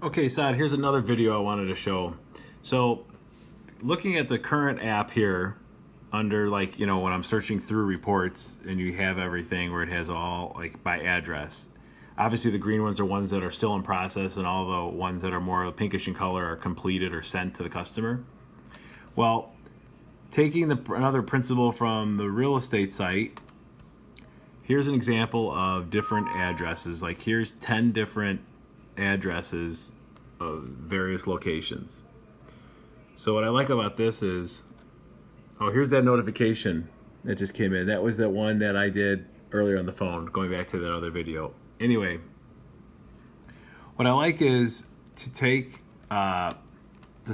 Okay, Sad, here's another video I wanted to show. So, looking at the current app here, under when I'm searching through reports and you have everything where it has all like by address. Obviously the green ones are ones that are still in process, and all the ones that are more pinkish in color are completed or sent to the customer. Well, taking another principle from the real estate site, here's an example of different addresses. Like here's 10 different addresses of various locations. So what I like about this is, oh, here's that notification that just came in. That was the one that I did earlier on the phone, going back to that other video. Anyway, what I like is to take, to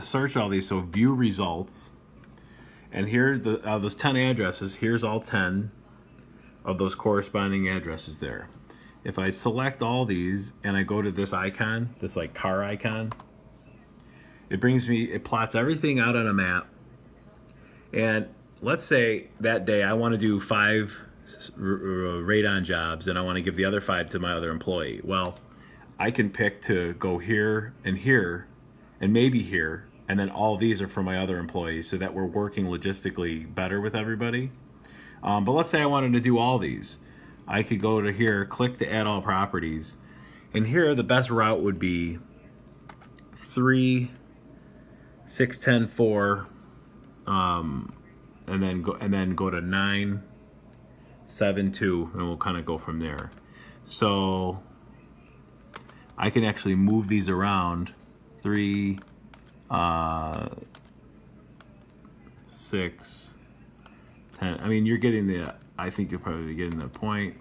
search all these, so view results. And here, those 10 addresses, here's all 10 of those corresponding addresses there. If I select all these and I go to this icon, this like car icon, it plots everything out on a map. And let's say that day I want to do 5 radon jobs and I want to give the other 5 to my other employee. Well, I can pick to go here and maybe here, and then all these are for my other employees, so that we're working logistically better with everybody. But let's say I wanted to do all these. I could go to here, click to add all properties, and here the best route would be 3, 6, 10, 4, and then go to 9, 7, 2, and we'll kind of go from there. So I can actually move these around. 3, 6, 10. I mean, you're getting the, I think you're probably getting the point.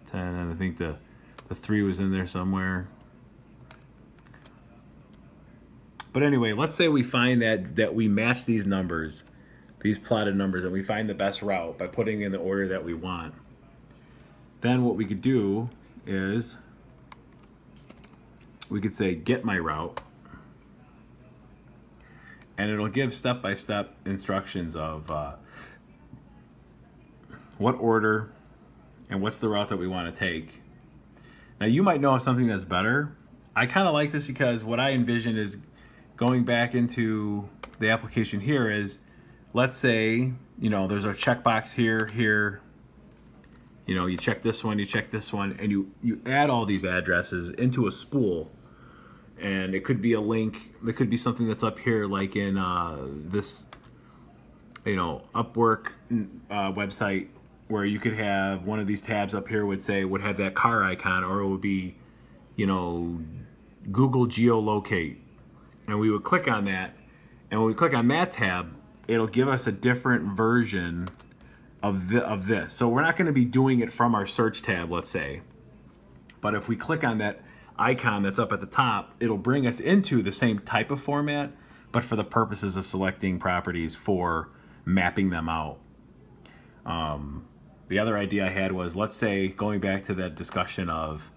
10, and I think the 3 was in there somewhere. But anyway, let's say we find that we match these numbers, these plotted numbers, and we find the best route by putting in the order that we want. Then what we could do is we could say get my route, and it'll give step-by-step instructions of what order and what's the route that we want to take. Now you might know something that's better. I kind of like this because what I envision is going back into the application here is, let's say, there's a checkbox here, you check this one, and you add all these addresses into a spool. And it could be a link, it could be something that's up here, like in this, Upwork website, where you could have one of these tabs up here would have that car icon, or it would be, Google geolocate. And we would click on that, and when we click on that tab, it'll give us a different version of this. So we're not going to be doing it from our search tab, let's say. But if we click on that icon that's up at the top, it'll bring us into the same type of format, but for the purposes of selecting properties for mapping them out. The other idea I had was, let's say, going back to that discussion of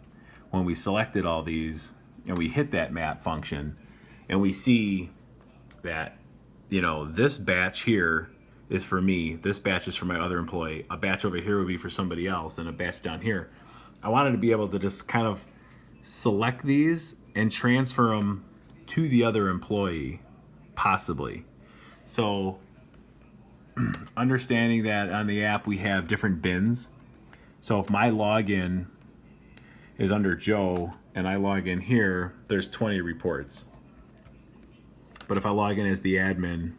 when we selected all these and we hit that map function, and we see that, this batch here is for me, this batch is for my other employee, a batch over here would be for somebody else, and a batch down here. I wanted to be able to just kind of select these and transfer them to the other employee, possibly. So understanding that on the app we have different bins. So if my login is under Joe and I log in here, there's 20 reports. But if I log in as the admin,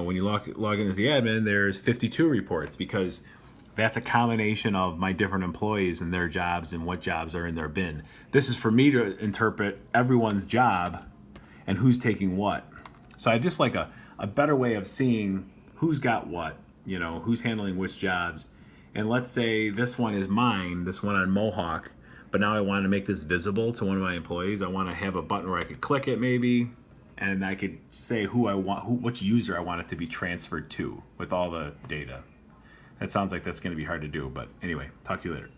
when you log in as the admin, there's 52 reports, because that's a combination of my different employees and their jobs and what jobs are in their bin. This is for me to interpret everyone's job and who's taking what. So I just like a better way of seeing who's got what, who's handling which jobs. And let's say this one is mine, this one on Mohawk, but now I want to make this visible to one of my employees. I want to have a button where I could click it maybe, and I could say which user I want it to be transferred to with all the data. That sounds like that's going to be hard to do, but anyway, talk to you later.